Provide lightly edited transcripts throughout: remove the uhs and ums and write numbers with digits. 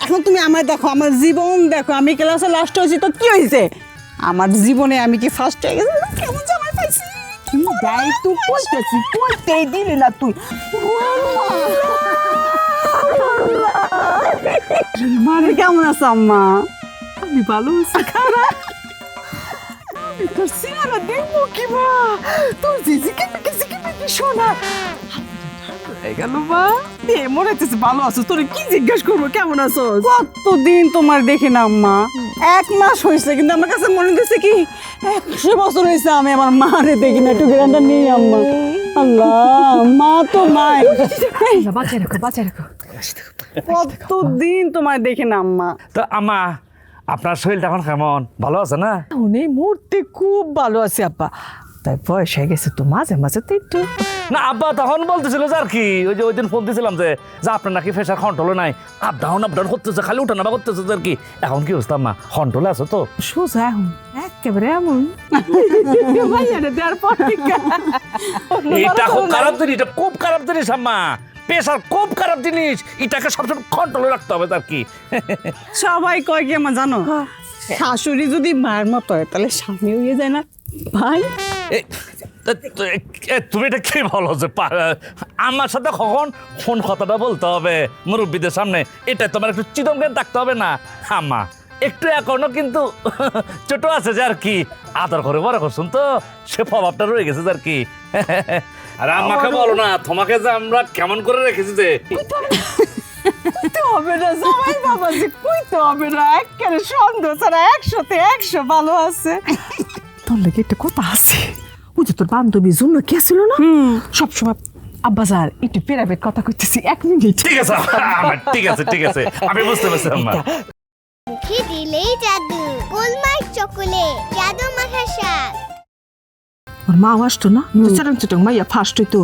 এখন তুমি আমায় দেখো, আমার জীবন দেখো, আমি ক্লাসে লাস্ট হয়েছি তো কি হয়েছে? আমার জীবনে আমি কি ফার্স্ট হয়ে গেছি? কেমন জামাই পাইছি? তুমি যাই তো কইতেছি, কইতেই দিলি না তুই। মানে কেমন আছো আম্মা? আমি ভালো আছি খারাপ। আমি তোর চেহারা দেখবো কি মা? তোর জিজিকে শোনা হয়ে গেল মা। মনে হচ্ছে ভালো আছো, তোর কি জিজ্ঞেস করবো কেমন আছো? কতদিন তোমার দেখি না আম্মা, 1 মাস হয়েছে, কিন্তু আমার কাছে মনে হচ্ছে কি 100 বছর হয়েছে আমি আমার মারে দেখি না। একটু গ্রান্ডার নেই আম্মা। আল্লাহ, মা তো মাই। বাঁচাই রাখো, বাঁচাই রাখো। কতদিন তোমার দেখি না আম্মা। তো আম্মা, আপনার শরীরটা এখন কেমন? ভালো আছে না? এই মুহূর্তে খুব ভালো আছে আব্বা। তাই বয়স হয়ে গেছে তো, মাঝে মাঝে তো একটু। না আব্বা তখন বলতেছিল যে আর কি, ওই যে ওই দিন ফোন দিয়েছিলাম যে আপনার নাকি প্রেশার কন্ট্রোলে নাই, আপ ডাউন করতেছে, খালি উঠা নামা করতেছে আর কি। এখন কি অবস্থা আম্মা, কন্ট্রোলে আছো তো? সোজা এখন একেবারে এমন দেওয়ার পর এটা খুব খারাপ জিনিস, এটা খুব খারাপ জিনিস আম্মা। প্রেশার খুব খারাপ জিনিস, এটাকে সবসময় কন্ট্রোলে রাখতে হবে আর কি। সবাই কয় কি আমার জানো, শাশুড়ি যদি মায়ের মতো হয় তাহলে স্বামী হয়ে যায় না ভাই? তুমি এটা কি বলো যে আমার সাথে কখন কোন কথাটা বলতে হবে মুরব্বীদের সামনে, এটা তোমার একটু চিদমকে থাকতে হবে না আম্মা? একটু এখনো কিন্তু ছোট আছে যে আর কি, আদর করে বড় করছুন তো, সে প্রভাবটা রয়ে গেছে আর কি। আর আম্মাকে বলো না তোমাকে যে আমরা কেমন করে রেখেছি যে। কইতে হবে না জামাই বাবা, যে কইতে হবে না, একেবারে সন্দেহ ছাড়া 100তে 100 ভালো আছে। তোর লেগে একটা কথা আছে, ওই যে তোর বান্ধবী জন্য কে ছিল না সবসময় আব্বা স্যার একটু প্রাইভেট কথা কইতেছি, 1 মিনিট। ঠিক আছে আম্মা, ঠিক আছে ঠিক আছে, আমি বুঝতে পারছি আম্মা। মুখে দিলেই জাদু, গোলমার্ক চকোলেট, জাদু মাখা শাক। ওর মা আসতো না, চটং চটং মাইয়া ফার্স্ট হইতো,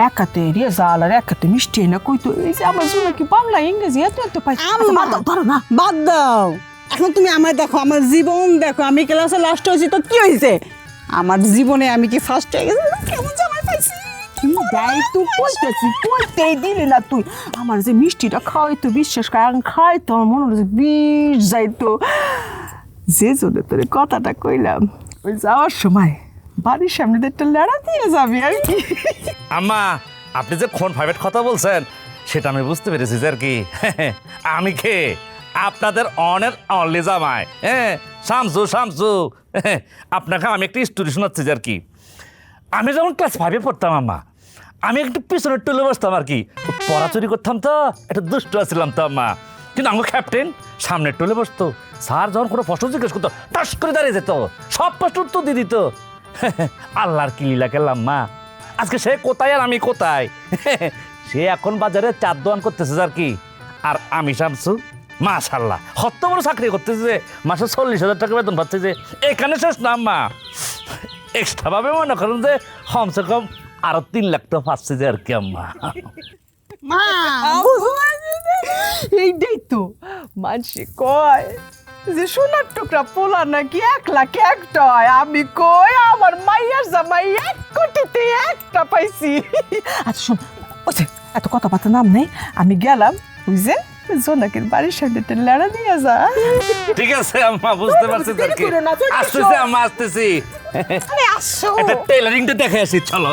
একাতে রেজাল আর একাতে মিষ্টি না কইতো। এই যে আমার জন্য কি বাংলা ইংরেজি এত এত পাই। আম্মা ধরো না, বাদ দাও। এখন তুমি আমায় দেখো, আমার জীবন দেখো, আমি ক্লাসে লাস্ট হয়েছি তো কি হয়েছে? আমার জীবনে আমি কি ফার্স্ট হয়ে গেছি? কেমন জামাই পাইছি? তুমি যাই তো কইতেছি, কইতেই দিলি না তুই। আমার যে মিষ্টিটা খাওয়াইতো, বিশ্বাস করে আমি খাইতো, আমার মনে হচ্ছে বিষ যাইতো। যে জন্য তোর কথাটা কইলাম, ওই যাওয়ার সময় বাড়ির সামনে দিয়ে একটা লেড়া দিয়ে যাবি আর কি। আম্মা, আপনি যে কোন প্রাইভেট কথা বলছেন সেটা আমি বুঝতে পেরেছি যে আর কি। আমি কে? আপনাদের অনের অনলি জামাই, হ্যাঁ, শামসু শামসু। আপনাকে আমি একটা স্টোরি শোনাচ্ছি যে আর কি। আমি যখন ক্লাস 5-এ পড়তাম আম্মা, আমি একটু পিছনের টুলে বসতাম আর কি, পড়াচুরি করতাম তো, একটা দুষ্ট ছিলাম তো আম্মা। কিন্তু আমার ক্যাপ্টেন সামনের টুলে বসতো, স্যার যখন কোনো প্রশ্ন জিজ্ঞেস করতো টাস করে দাঁড়িয়ে যেত, সব প্রশ্ন উত্তর দিয়ে দিত। আল্লাহর কি লীলা খেললাম মা, আজকে সে কোথায় আর আমি কোথায়। সে এখন বাজারে চার দোয়ান করতেছে আর কি, আর আমি শামসু মাশাল্লাহ কত বড় চাকরি করতেছে যে, মাসে 40,000 টাকা বেতন পাচ্ছে যে। এখানে শেষ না আম্মা, এক্সট্রা ভাবে মনে করেন যে কমসে কম আরো 3 লাখ টাকা পাচ্ছে যে আর কি আম্মা। মা এইটাই তো মানুষে কয় যে সোনার টুকরা পোলা নাকি 1 লাখ একটা হয়। আমি কই আমার মাইয়ার জামাই 1 কোটিতে একটা পাইছি। আচ্ছা শোন, ওছে এত কথা বার্তা নাম নেই, আমি গেলাম বুঝছে জোনাকের বাড়ির সামনে একটা লেড়া দিয়ে যা। ঠিক আছে আম্মা, বুঝতে পারছি আর কি। আসতেছি আম্মা, আসতেছি। আসো একটা টেলারিংটা দেখে আসি, চলো।